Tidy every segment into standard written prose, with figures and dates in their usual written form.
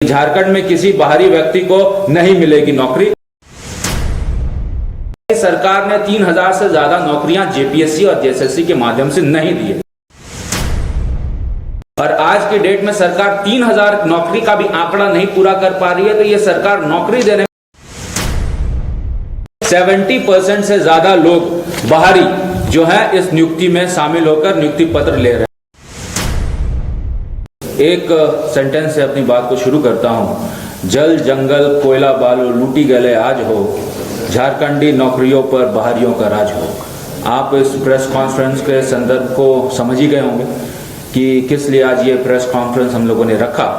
झारखंड में किसी बाहरी व्यक्ति को नहीं मिलेगी नौकरी। सरकार ने 3000 से ज्यादा नौकरियां जेपीएससी और जेएसएससी के माध्यम से नहीं दी है और आज की डेट में सरकार 3000 नौकरी का भी आंकड़ा नहीं पूरा कर पा रही है। तो ये सरकार नौकरी देने 70% से ज्यादा लोग बाहरी जो है इस नियुक्ति में शामिल होकर नियुक्ति पत्र ले रहे हैं। एक सेंटेंस से अपनी बात को शुरू करता हूं। जल जंगल कोयला बालू लूटी गले आज हो, झारखंडी नौकरियों पर बाहरियों का राज हो। आप इस प्रेस कॉन्फ्रेंस के संदर्भ को समझ ही गए होंगे कि किस लिए आज ये प्रेस कॉन्फ्रेंस हम लोगों ने रखा।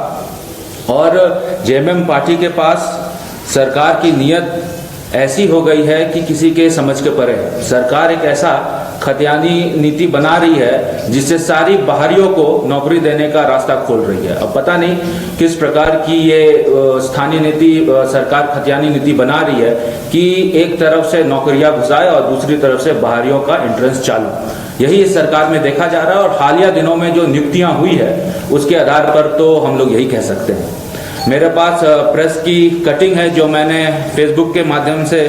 और जेएमएम पार्टी के पास सरकार की नीयत ऐसी हो गई है कि किसी के समझ के परे है। सरकार एक ऐसा खतियानी नीति बना रही है जिससे सारी बाहरियों को नौकरी देने का रास्ता खोल रही है। अब पता नहीं किस प्रकार की ये स्थानीय नीति सरकार खतियानी नीति बना रही है कि एक तरफ से नौकरियां घुसाए और दूसरी तरफ से बाहरियों का एंट्रेंस चालू। यही इस सरकार में देखा जा रहा है और हालिया दिनों में जो नियुक्तियां हुई है उसके आधार पर तो हम लोग यही कह सकते हैं। मेरे पास प्रेस की कटिंग है जो मैंने फेसबुक के माध्यम से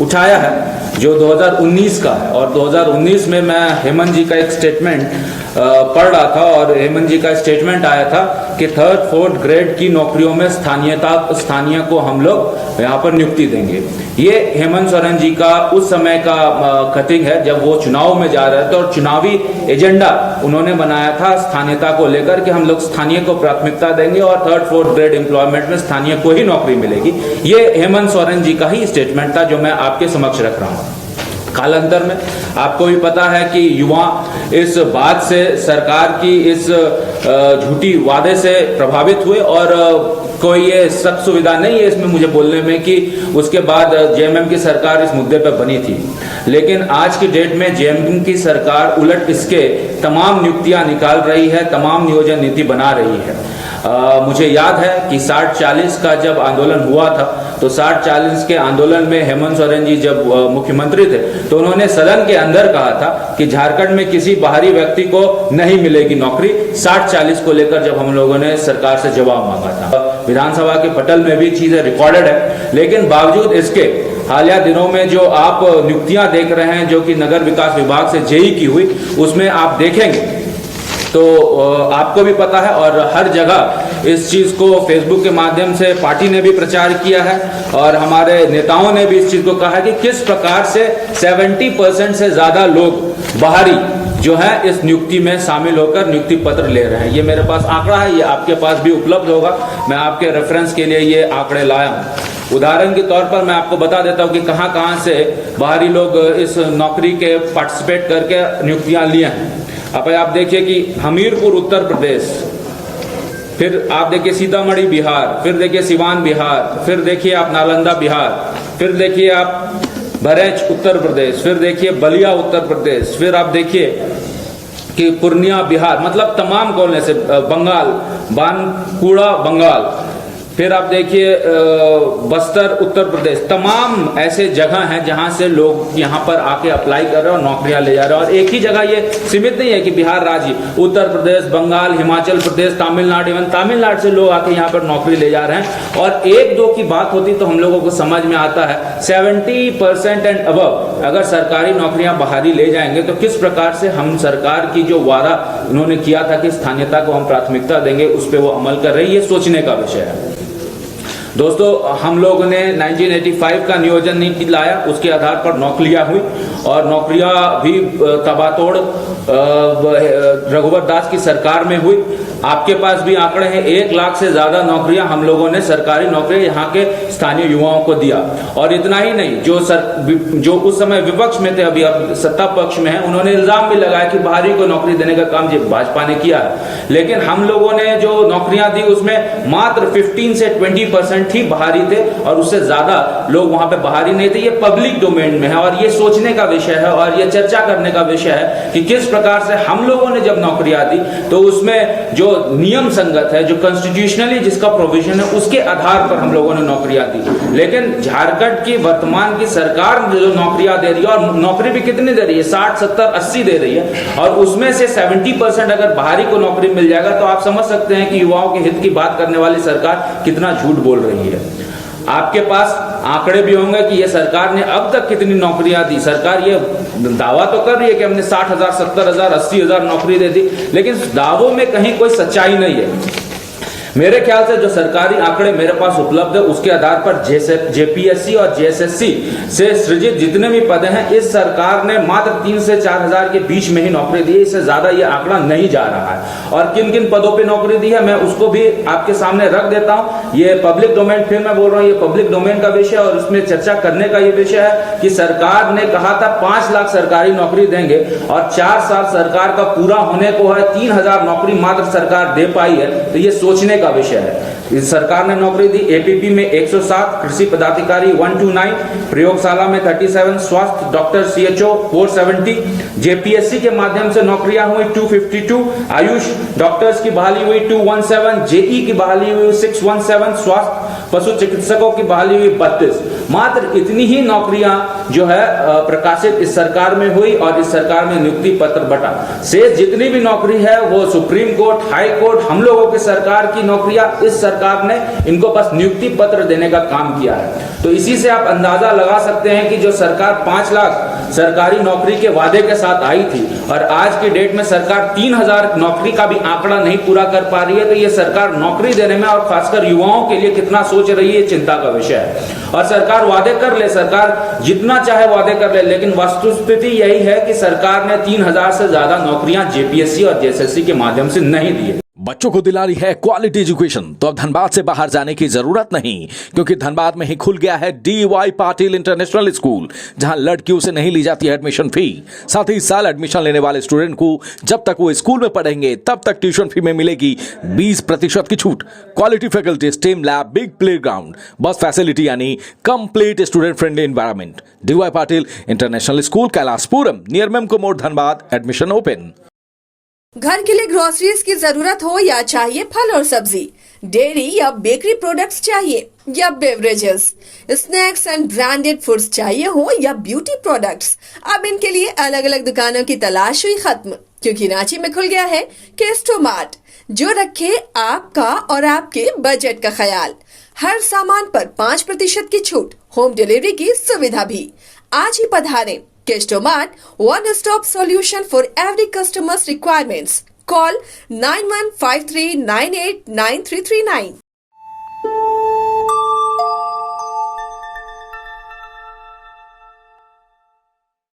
उठाया है, जो 2019 का है। और 2019 में मैं हेमंत जी का एक स्टेटमेंट पढ़ रहा था और हेमंत जी का स्टेटमेंट आया था कि 3rd 4th ग्रेड की नौकरियों में स्थानीय को हम लोग यहाँ पर नियुक्ति देंगे। ये हेमंत सोरेन जी का उस समय का कटिंग है जब वो चुनाव में जा रहे थे और चुनावी एजेंडा उन्होंने बनाया था स्थानीयता को लेकर कि हम लोग स्थानीय को प्राथमिकता देंगे और 3rd 4th ग्रेड एम्प्लॉयमेंट में स्थानीय को ही नौकरी मिलेगी। ये हेमंत सोरेन जी का ही स्टेटमेंट था जो मैं आपके समक्ष रख रहा हूँ। कालांतर में आपको भी पता है कि युवा इस बात से सरकार की इस झूठी वादे से प्रभावित हुए और कोई ये सख्त सुविधा नहीं है इसमें मुझे बोलने में कि उसके बाद जेएमएम की सरकार इस मुद्दे पर बनी थी। लेकिन आज की डेट में जेएमएम की सरकार उलट इसके तमाम नियुक्तियां निकाल रही है, तमाम नियोजन नीति बना रही है। मुझे याद है कि 60-40 का जब आंदोलन हुआ था तो 60-40 के आंदोलन में हेमंत सोरेन जी जब मुख्यमंत्री थे तो उन्होंने सदन के अंदर कहा था कि झारखंड में किसी बाहरी व्यक्ति को नहीं मिलेगी नौकरी। 60-40 को लेकर जब हम लोगों ने सरकार से जवाब मांगा था, विधानसभा के पटल में भी चीजें रिकॉर्डेड है। लेकिन बावजूद इसके हालिया दिनों में जो आप नियुक्तियां देख रहे हैं जो कि नगर विकास विभाग से जेई की हुई, उसमें आप देखेंगे तो आपको भी पता है और हर जगह इस चीज को फेसबुक के माध्यम से पार्टी ने भी प्रचार किया है और हमारे नेताओं ने भी इस चीज को कहा है कि किस प्रकार से 70% से ज्यादा लोग बाहरी जो है इस नियुक्ति में शामिल होकर नियुक्ति पत्र ले रहे हैं। ये मेरे पास आंकड़ा है, ये आपके पास भी उपलब्ध होगा। मैं आपके रेफरेंस के लिए ये आंकड़े लाया हूँ। उदाहरण के तौर पर मैं आपको बता देता हूँ कि कहाँ से बाहरी लोग इस नौकरी के पार्टिसिपेट करके नियुक्तियां लिए हैं। अब आप देखिए कि हमीरपुर उत्तर प्रदेश, फिर आप देखिए सीतामढ़ी बिहार, फिर देखिए सिवान बिहार, फिर देखिए आप नालंदा बिहार, फिर देखिए आप बहराइच उत्तर प्रदेश, फिर देखिए बलिया उत्तर प्रदेश, फिर आप देखिए कि पूर्णिया बिहार, मतलब तमाम कोने से बंगाल, बानकुड़ा बंगाल, फिर आप देखिए बस्तर उत्तर प्रदेश, तमाम ऐसे जगह हैं जहां से लोग यहां पर आके अप्लाई कर रहे हैं और नौकरियां ले जा रहे हैं। और एक ही जगह ये सीमित नहीं है कि बिहार राज्य, उत्तर प्रदेश, बंगाल, हिमाचल प्रदेश, तमिलनाडु, इवन तमिलनाडु से लोग आके यहां पर नौकरी ले जा रहे हैं। और 1-2 की बात होती तो हम लोगों को समझ में आता है, 70% एंड अबव अगर सरकारी नौकरियां बाहरी ले जाएंगे तो किस प्रकार से हम सरकार की जो वादा उन्होंने किया था कि स्थानीयता को हम प्राथमिकता देंगे उस पर वो अमल कर रही है। सोचने का विषय है दोस्तों। हम लोगों ने 1985 का नियोजन नीति लाया, उसके आधार पर नौकरियां हुई और नौकरियां भी तबातोड़ रघुवर दास की सरकार में हुई। आपके पास भी आंकड़े हैं, 1 लाख से ज्यादा नौकरियां हम लोगों ने सरकारी नौकरियां यहाँ के स्थानीय युवाओं को दिया। और इतना ही नहीं, जो उस समय विपक्ष में थे, अभी अब सत्ता पक्ष में है, उन्होंने इल्जाम भी लगाया कि बाहरी को नौकरी देने का काम भाजपा ने किया है। लेकिन हम लोगों ने जो नौकरियां दी उसमें मात्र 15 से 20% 30% ही बाहरी थे और उससे ज्यादा लोग वहां पे बाहरी नहीं थे। ये पब्लिक डोमेन में है और ये सोचने का विषय है और ये चर्चा करने का विषय है कि किस प्रकार से हम लोगों ने जब नौकरियां दी तो उसमें जो नियम संगत है, जो कॉन्स्टिट्यूशनली जिसका प्रोविजन है, उसके आधार पर हम लोगों ने नौकरियां दी। लेकिन झारखंड की वर्तमान की सरकार जो नौकरियां दे रही है, और नौकरी भी कितनी दे रही है, 60, 70, 80 दे रही है, और उसमें से 70% अगर बाहरी को नौकरी मिल जाएगा तो आप समझ सकते हैं कि युवाओं के हित की बात करने वाली सरकार कितना झूठ बोल रही है। आपके पास आंकड़े भी होंगे कि ये सरकार ने अब तक कितनी नौकरियां दी। सरकार ये दावा तो कर रही है कि हमने 60,000, 70,000, 80,000 नौकरी दे दी, लेकिन दावों में कहीं कोई सच्चाई नहीं है। मेरे ख्याल से जो सरकारी आंकड़े मेरे पास उपलब्ध है उसके आधार पर जेपीएससी और जेएसएससी से सृजित जितने भी पद हैं, इस सरकार ने मात्र 3 से 4 हजार के बीच में ही नौकरी दी है। इससे ज्यादा ये आंकड़ा नहीं जा रहा है। और किन किन पदों पे नौकरी दी है मैं उसको भी आपके सामने रख देता हूं। ये पब्लिक डोमेन, फिर मैं बोल रहा हूं ये पब्लिक डोमेन का विषय और उसमें चर्चा करने का ये विषय है कि सरकार ने कहा था 5 लाख सरकारी नौकरी देंगे और 4 साल सरकार का पूरा होने को है, 3,000 नौकरी मात्र सरकार दे पाई है। तो ये सोचने का विषय है। इस सरकार ने नौकरी दी। एपीपी में 107, कृषि पदाधिकारी 129, प्रयोगशाला में 37, स्वास्थ्य डॉक्टर सीएचओ 470, जेपीएससी के माध्यम से नौकरियां हुई 252, आयुष डॉक्टर्स की बहाली हुई 217, जेई की बहाली हुई 617, स्वास्थ्य पशु चिकित्सकों की बहाली हुई 32। मात्र इतनी ही नौकरियां जो है प्रकाशित इस सरकार में हुई और इस सरकार में नियुक्ति पत्र बटा। शेष जितनी भी नौकरी है वो सुप्रीम कोर्ट, हाई कोर्ट, हम लोगों की सरकार की नौकरियां इस सरकार ने इनको बस नियुक्ति पत्र देने का काम किया है। तो इसी से आप अंदाजा लगा सकते हैं कि जो सरकार 5 लाख सरकारी नौकरी के वादे के साथ आई थी और आज की डेट में सरकार 3,000 नौकरी का भी आंकड़ा नहीं पूरा कर पा रही है, तो ये सरकार नौकरी देने में और खासकर युवाओं के लिए कितना सोच रही है, चिंता का विषय है। और सरकार वादे कर ले, सरकार जितना चाहे वादे कर ले, लेकिन वस्तुस्थिति यही है कि सरकार ने 3,000 से ज्यादा नौकरियां जेपीएससी और जेएसएससी के माध्यम से नहीं दी है। बच्चों को दिला रही है क्वालिटी एजुकेशन, तो अब धनबाद से बाहर जाने की जरूरत नहीं, क्योंकि धनबाद में ही खुल गया है डीवाई पाटिल इंटरनेशनल स्कूल, जहां लड़कियों से नहीं ली जाती है एडमिशन फी। साथ ही इस साल एडमिशन लेने वाले स्टूडेंट को जब तक वो स्कूल में पढ़ेंगे तब तक ट्यूशन फी में मिलेगी 20% की छूट। Quality faculty, STEM lab, big playground, bus facility यानी complete student friendly environment. DY Patil international school, Kailashpuram, near Memco मोड़, धनबाद। Admission open. घर के लिए ग्रोसरीज की जरूरत हो या चाहिए फल और सब्जी, डेयरी या बेकरी प्रोडक्ट्स चाहिए या beverages, snacks and branded foods चाहिए हो या ब्यूटी प्रोडक्ट्स, अब इनके लिए अलग अलग दुकानों की तलाश हुई खत्म, क्योंकि रांची में खुल गया है केस्टो मार्ट, जो रखे आपका और आपके बजट का ख्याल। हर सामान पर 5% की छूट, होम डिलीवरी की सुविधा भी। आज ही पधारें। Kesto Mart, one-stop solution for every customer's requirements. Call 9153989339.